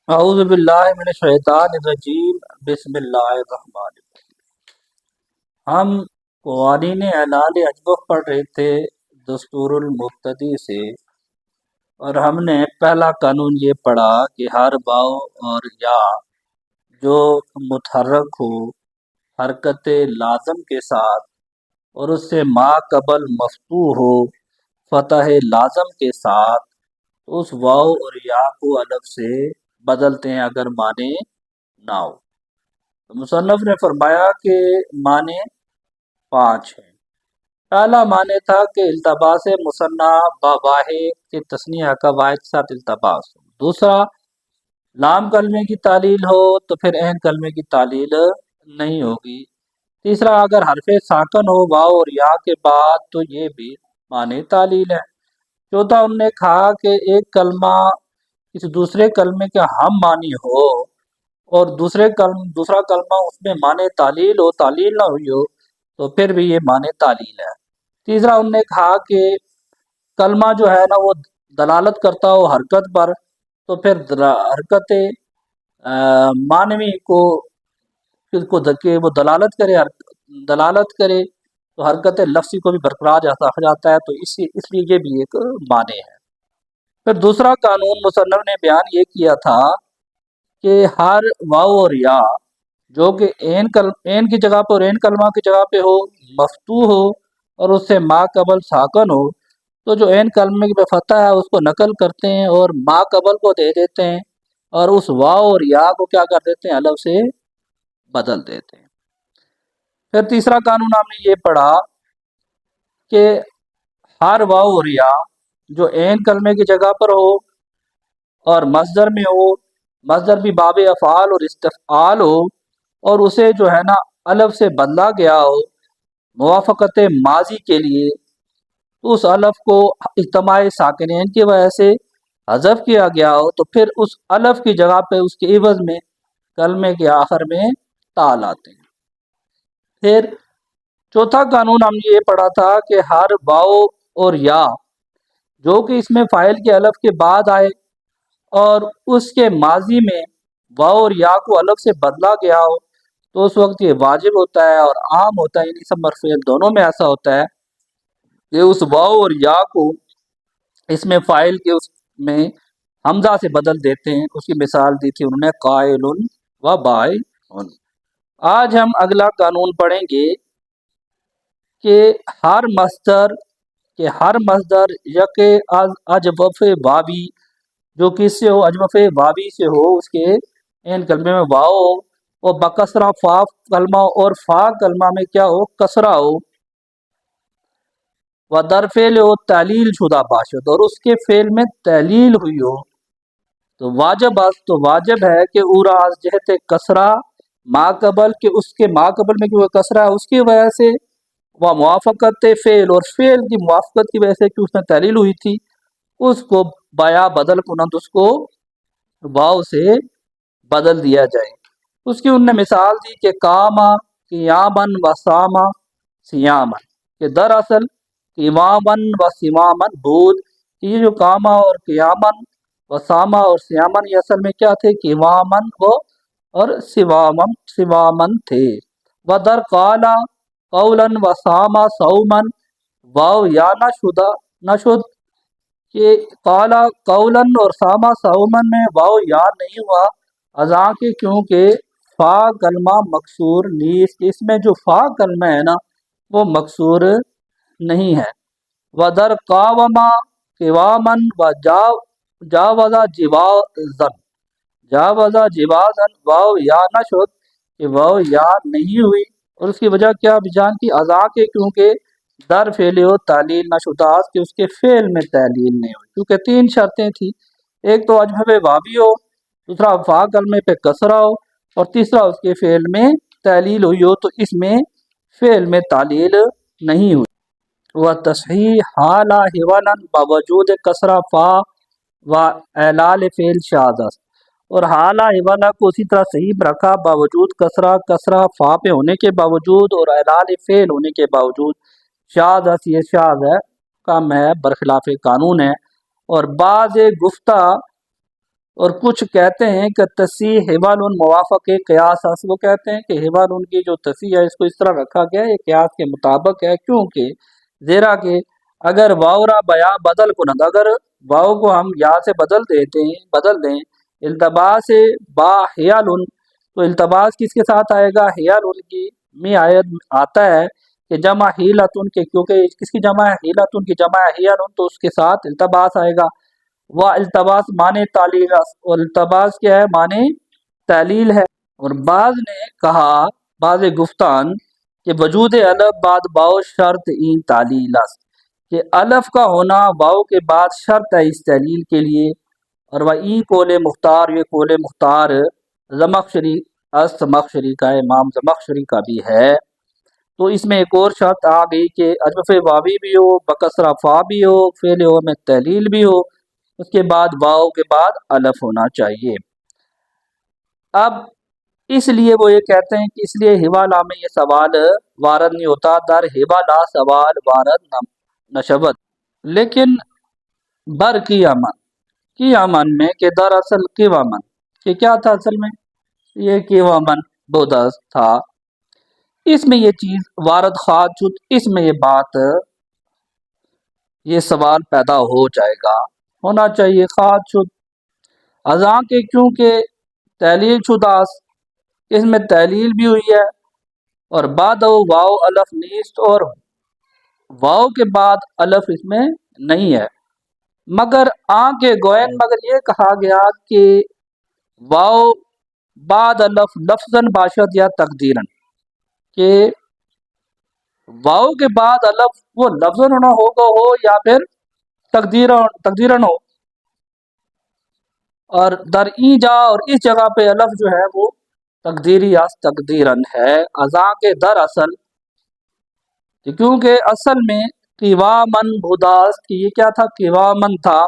اعوذ باللہ من الشیطان الرجیم بسم اللہ الرحمن الرحیم۔ ہم قوانین اعلان اجوف پڑھ رہے تھے دستور المبتدی سے، اور ہم نے پہلا قانون یہ پڑھا کہ ہر واو اور یا جو متحرک ہو حرکت لازم کے ساتھ اور اس سے ما قبل مفتوح ہو فتح لازم کے ساتھ، تو اس واو اور یا کو الف سے بدلتے ہیں اگر معنی نہ ہو۔ تو مصنف نے فرمایا کہ معنی 5 ہیں۔ پہلا معنی تھا کہ التباس مثنیٰ با واحد کے تثنیہ کا واحد کے ساتھ التباس ہو۔ دوسرا، لام کلمے کی تعلیل ہو تو پھر عین کلمے کی تعلیل نہیں ہوگی۔ تیسرا، اگر حرف ساکن ہو واو اور یا کے بعد تو یہ بھی معنی تعلیل ہے۔ چوتھا، انہوں نے کہا کہ ایک کلمہ کسی دوسرے کلمے کا ہم معنی ہو اور دوسرا کلمہ اس میں معنی تعلیل ہو، تعلیل نہ ہوئی ہو، تو پھر بھی یہ معنی تعلیل ہے۔ تیسرا، انہوں نے کہا کہ کلمہ جو ہے نا وہ دلالت کرتا ہو حرکت پر، تو پھر حرکت معنوی کو وہ دلالت کرے تو حرکت لفظی کو بھی برقرار رکھا جاتا ہے، تو اس لیے یہ بھی ایک معنی ہے۔ پھر دوسرا قانون مصنف نے بیان یہ کیا تھا کہ ہر واو اور یا جو کہ عین کی جگہ پہ اور عین کلمہ کی جگہ پہ ہو، مفتوح ہو اور اس سے ما قبل ساکن ہو، تو جو عین کلمے پہ فتح ہے اس کو نقل کرتے ہیں اور ما قبل کو دے دیتے ہیں اور اس واو اور یا کو کیا کر دیتے ہیں، الف سے بدل دیتے ہیں۔ پھر تیسرا قانون ہم نے یہ پڑھا کہ ہر واو اور یا جو عین کلمے کی جگہ پر ہو اور مصدر میں ہو، مصدر بھی باب افعال اور استفعال ہو، اور اسے جو ہے نا الف سے بدلا گیا ہو موافقت ماضی کے لیے، تو اس الف کو اجتماع ساکنین کی وجہ سے حذف کیا گیا ہو، تو پھر اس الف کی جگہ پہ اس کے عوض میں کلمے کے آخر میں تا لاتے ہیں۔ پھر چوتھا قانون ہم نے یہ پڑھا تھا کہ ہر واو اور یا جو کہ اس میں فاعل کے الف کے بعد آئے اور اس کے ماضی میں واو اور یا کو الف سے بدلا گیا ہو، تو اس وقت یہ واجب ہوتا ہے اور عام ہوتا ہے، یعنی اسم اور فعل دونوں میں ایسا ہوتا ہے کہ اس واو اور یا کو اس میں فاعل کے اس میں حمزہ سے بدل دیتے ہیں۔ اس کی مثال دی تھی انہوں نے قائل و بائن۔ آج ہم اگلا قانون پڑھیں گے کہ ہر مصدر یک اجوف واوی جو کس سے ہو، اجوف واوی سے ہو، اس کے عین کلمے میں واو ہو اور بکسرہ فا کلمہ اور فا کلمہ میں کیا ہو، کسرہ ہو، و در فعل ہو تعلیل شدہ باشد اور اس کے فعل میں تعلیل ہوئی ہو، تو واجب ہے کہ اورا از جہت کسرہ ما قبل کہ اس کے ما قبل میں جو کسرہ ہے اس کی وجہ سے، وہ موافقت فعل اور فعل کی موافقت کی وجہ سے کہ اس میں تعلیل ہوئی تھی، اس کو بایا بدل کنند اس کو واو سے بدل دیا جائے۔ اس کی انہوں نے مثال دی کہ کاما قیامن و ساما سیامن، کہ دراصل قیامن و سیامن بود، یہ جو کاما اور قیامن و ساما اور سیامن یہ اصل میں کیا تھے، قیامن اور سیامن تھے۔ و در قالا قولن و ساما سومن، واو یا نہ شد کہ قالا قولن اور ساما سومن میں واو یا نہیں ہوا، ازاں کے کیونکہ فا کلمہ مکسور نیس، اس میں جو فا کلمہ ہے نا وہ مکسور نہیں ہے۔ و در قاوما قوامن و جاوزا جوازن واو یا نہ شد کہ واو یا نہیں ہوئی، اور اس کی وجہ کیا بیان کی، ازاں کے کیونکہ در فعل ہو تعلیل نہ شدہ کہ اس کے فعل میں تعلیل نہیں ہوئی، کیونکہ 3 شرطیں تھی، ایک تو اجوف واوی ہو، دوسرا فا کلمے پہ کسرہ ہو، اور تیسرا اس کے فعل میں تعلیل ہوئی ہو، تو اس میں فعل میں تعلیل نہیں ہوئی۔ و تصحیح حالا حوالن باوجود کسرہ فا و اعلال فعل شاذ است، اور حالا حوالا کو اسی طرح صحیح رکھا باوجود کسرہ فا پہ ہونے کے باوجود اور اعلال فعل ہونے کے باوجود، شاذ است یہ شاذ ہے، کم ہے، برخلاف قانون ہے، اور بعض گفتہ اور کچھ کہتے ہیں کہ تصیح حوال موافق قیاس است، وہ کہتے ہیں کہ حوال کی جو تصیح ہے اس کو اس طرح رکھا گیا ہے، یہ قیاس کے مطابق ہے، کیونکہ زیرا کہ اگر واؤ را بیا بدل کنند، اگر واؤ کو ہم یا سے بدل دیں التباس با حیال، تو التباس کس کے ساتھ آئے گا؟ حیال کی میں آیت آتا ہے کہ جمع حیلتن کے، کیونکہ کس کی جمع ہے؟ حیلتن کی جمع ہے حیال، تو اس کے ساتھ التباس آئے گا۔ وہ التباس معنی تعلیل، اور التباس کیا ہے؟ معنی تعلیل ہے۔ اور بعض نے کہا، بعض گفتان کہ وجود الف بعد باؤ شرط این تعلیل است، کہ الف کا ہونا واؤ کے بعد شرط ہے اس تعلیل کے لیے۔ اور وہ ای قول مختار، یہ قول مختار زمخشری زمخشری کا امام زمخشری کا بھی ہے۔ تو اس میں ایک اور شرط آ گئی کہ اجوف واوی بھی ہو، بکسرہ فا بھی ہو، فعل ہو میں تعلیل بھی ہو، اس کے بعد واؤ کے بعد الف ہونا چاہیے۔ اب اس لیے وہ یہ کہتے ہیں کہ اس لیے حوالہ میں یہ سوال وارد نہیں ہوتا، در حوالہ سوال وارد نشود، لیکن بر کی امن میں کہ در اصل کی امن کہ کیا تھا اصل میں؟ یہ کی امن بودست تھا، اس میں یہ چیز وارد خواہد شد، اس میں یہ بات، یہ سوال پیدا ہو جائے گا، ہونا چاہیے خواہد شد ازاں کے، کیونکہ تعلیل شدہ اس میں تعلیل بھی ہوئی ہے، اور بعد واؤ الف نیست، اور واؤ کے بعد الف اس میں نہیں ہے، مگر کے گوئن، مگر یہ کہا گیا کہ واؤ بعد الف لفظاً باشد یا تقدیراً، کہ واؤ کے بعد الف وہ لفظاً ہونا ہوگا ہو یا پھر تقدیراً ہو، اور در ای جا اور اس جگہ پہ الف جو ہے وہ تقدیری یا تقدیراً ہے، ازاں کے در اصل، کیونکہ اصل میں قوامن بوداست، کہ یہ کیا تھا؟ قوامن تھا،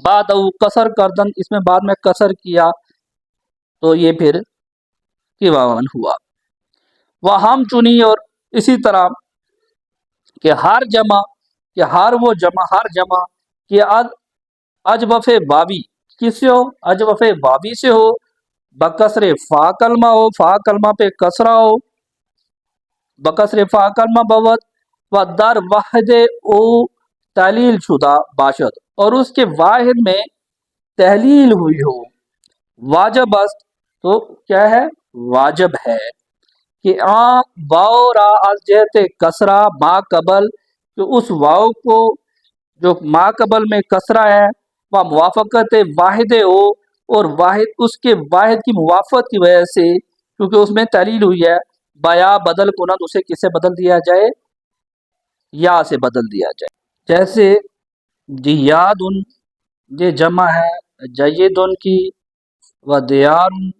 بعد او کسر کردن، اس میں بعد میں کسر کیا تو یہ پھر قوامن ہوا۔ وہ ہم چنی، اور اسی طرح کہ ہر جمع، کہ ہر وہ جمع، ہر جمع کہ اجوف بابی، کس سے ہو؟ اجوف بابی سے ہو، بکسر فا کلمہ ہو، فا کلمہ پہ کسرہ ہو، بکسر فا کلمہ بوت، و در واحد او تعلیل شدہ باشد، اور اس کے واحد میں تحلیل ہوئی ہو، واجب است، تو کیا ہے؟ واجب ہے، کہ واؤ را از جہت کسرہ ما قبل، کہ اس واؤ کو جو ما قبل میں کسرہ ہے، وہ موافقت واحد ہو، اور واحد اس کے واحد کی موافقت کی وجہ سے، کیونکہ اس میں تعلیل ہوئی ہے، بایا بدل کنند، اسے کس سے بدل دیا جائے؟ یا سے بدل دیا جائے۔ جیسے دیادن، یہ جمع ہے جیدن کی، و دیارن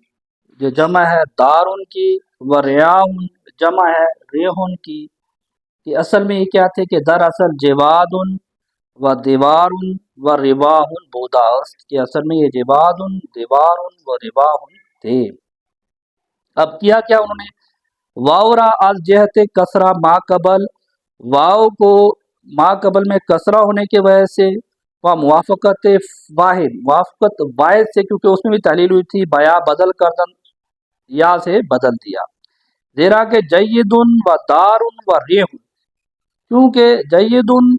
یہ جمع ہے دارن کی، و ریاحن جمع ہے ریحن کی، کہ اصل میں یہ کیا تھے؟ کہ در اصل جوادن و دیوارن و رواحن بوداست، کہ اصل میں یہ جوادن، دیوارن و رواحن تھے۔ اب کیا انہوں نے؟ واؤ را از جہت کسرہ ما قبل، واؤ کو ما قبل میں کسرہ ہونے کی وجہ سے، وہ موافقت واحد، موافقت واحد سے، کیونکہ اس میں بھی تعلیل ہوئی تھی، بیا بدل کردن، یا سے بدل دیا، زیرا کہ جیدن و دارن و ریحن، کیونکہ جیدن،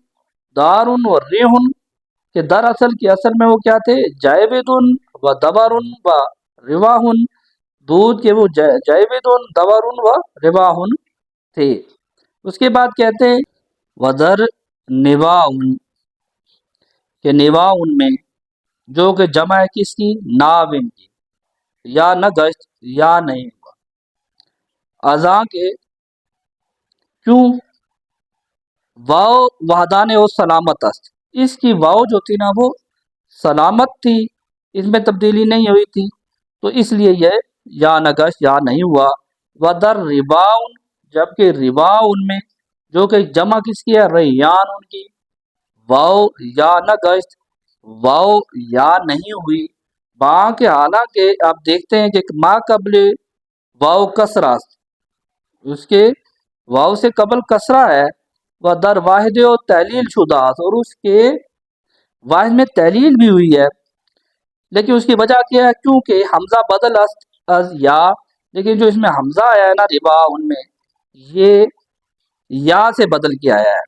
دارن و ریحن کہ در اصل کی اصل میں وہ کیا تھے؟ جائبدن و دبرن و رواحن، دودھ کے وہ جائبدن، دبرن و رواحن تھے۔ اس کے بعد کہتے ہیں ودر نواؤن، کہ نواؤن میں جو کہ جمع ہے کس کی؟ ناون کی، یا نہ گشت یا نہیں ہوا، ازاں کے، کیوں؟ واؤ وحدان و سلامت است، اس کی واؤ جو تھی نا وہ سلامت تھی، اس میں تبدیلی نہیں ہوئی تھی، تو اس لیے یہ یا نگش یا نہیں ہوا۔ ودر رباؤن، جبکہ رباؤن میں جو کہ جمع کس کی ہے؟ ریان ان کی، واؤ یا نگشت، واؤ یا نہیں ہوئی، باں کے حالانکہ آپ دیکھتے ہیں کہ ما قبل واؤ کسرہ، اس کے واؤ سے قبل کسرہ ہے، وہ در واحد و تعلیل شدہ، اور اس کے واحد میں تعلیل بھی ہوئی ہے، لیکن اس کی وجہ کیا ہے؟ کیونکہ حمزہ بدل از یا، لیکن جو اس میں حمزہ آیا ہے نا ربا ان میں، یہ یا سے بدل کے آیا ہے،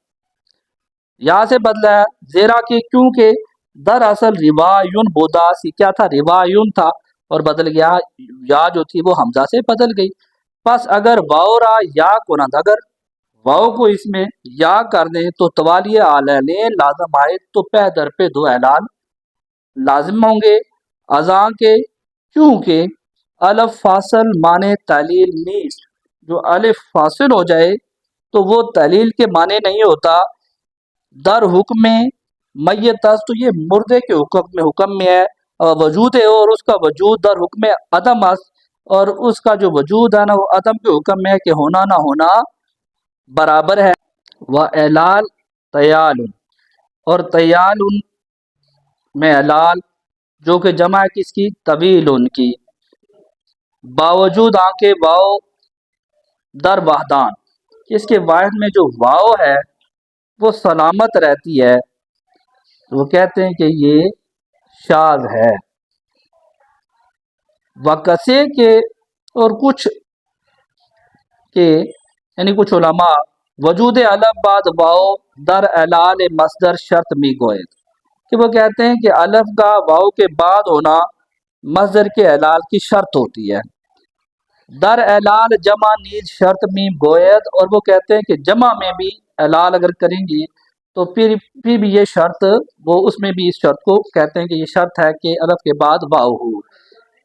یا سے بدلا ہے، زیرا کہ کیونکہ دراصل روایون بوداسی کیا تھا؟ روایون تھا، اور بدل گیا، یا جو تھی وہ حمزہ سے بدل گئی۔ پس اگر واؤ را یا کنند، اگر واؤ کو اس میں یا کر دیں تو توالی علیہ لازم آئے، تو پہ در پہ دو اعلان لازم ہوں گے، ازاں کے، کیونکہ الف فاصل معنی تعلیل نیست، جو الف فاصل ہو جائے تو وہ تعلیل کے معنی نہیں ہوتا۔ در حکم میتس، تو یہ مردے کے حکم میں ہے، وجود ہے، اور اس کا وجود در حکم عدم است، اور اس کا جو وجود ہے نا وہ عدم کے حکم میں ہے کہ ہونا نہ ہونا برابر ہے۔ وہ اعلال تیال، اور تیال میں اعلال جو کہ جمع ہے کس کی؟ طویل ان کی، باوجود آنکھ واؤ در وحدان، اس کے واحد میں جو واؤ ہے وہ سلامت رہتی ہے، وہ کہتے ہیں کہ یہ شاذ ہے۔ وکسے کے، اور کچھ کے یعنی کچھ علماء وجود الف بعد واؤ در اعلال مصدر شرط می گوئے، کہ وہ کہتے ہیں کہ الف کا واؤ کے بعد ہونا مصدر کے اعلال کی شرط ہوتی ہے۔ در اعلال جمع نیز شرط میم گوید، اور وہ کہتے ہیں کہ جمع میں بھی اعلال اگر کریں گی تو پھر بھی یہ شرط، وہ اس میں بھی اس شرط کو کہتے ہیں کہ یہ شرط ہے کہ الف کے بعد واؤ ہو،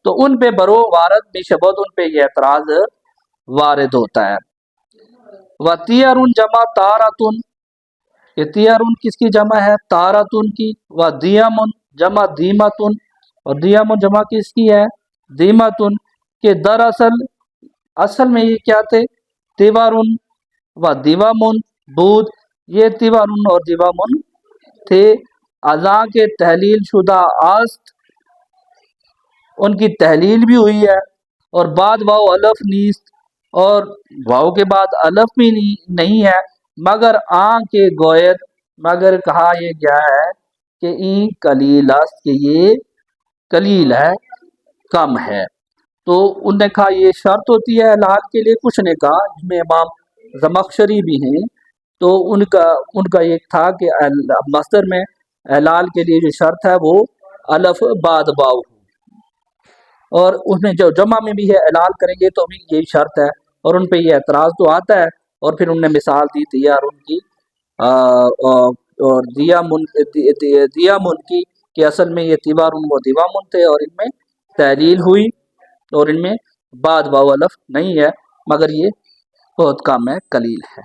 تو ان پہ برو وارد بھی شبد، ان پہ یہ اعتراض وارد ہوتا ہے۔ و تیارن جمع تاراتن، یہ تیارن کس کی جمع ہے؟ تاراتن کی۔ و دیامن جمع دیمتن، اور دیامن جمع کس کی ہے؟ دیمتن، کہ دراصل اصل میں یہ کیا تھے؟ تیوارن و دیوامن بود، یہ تیوارن اور دیوامن تھے۔ ازاں کے تحلیل شدہ است، ان کی تحلیل بھی ہوئی ہے، اور بعد واؤ الف نیست، اور واؤ کے بعد الف بھی نہیں ہے، مگر آن کے گوید، مگر کہا یہ گیا ہے کہ این قلیل است، کہ یہ قلیل ہے، کم ہے۔ تو ان نے کہا یہ شرط ہوتی ہے اعلال کے لیے، کچھ نے کہا جس میں امام زمخشری بھی ہیں، تو ان کا یہ تھا کہ مصدر میں اعلال کے لیے جو شرط ہے وہ الف بعد واؤ، اور اس میں جو جمع میں بھی ہے اعلال کریں گے تو بھی یہی شرط ہے، اور ان پہ یہ اعتراض تو آتا ہے، اور پھر انہوں نے مثال دی تیار ان کی اور دیا من کی، کہ اصل میں یہ تیوارن و دیوامن تھے، اور ان میں تحلیل ہوئی، اور ان میں بعد واو الف نہیں ہے، مگر یہ بہت کم ہے، قلیل ہے۔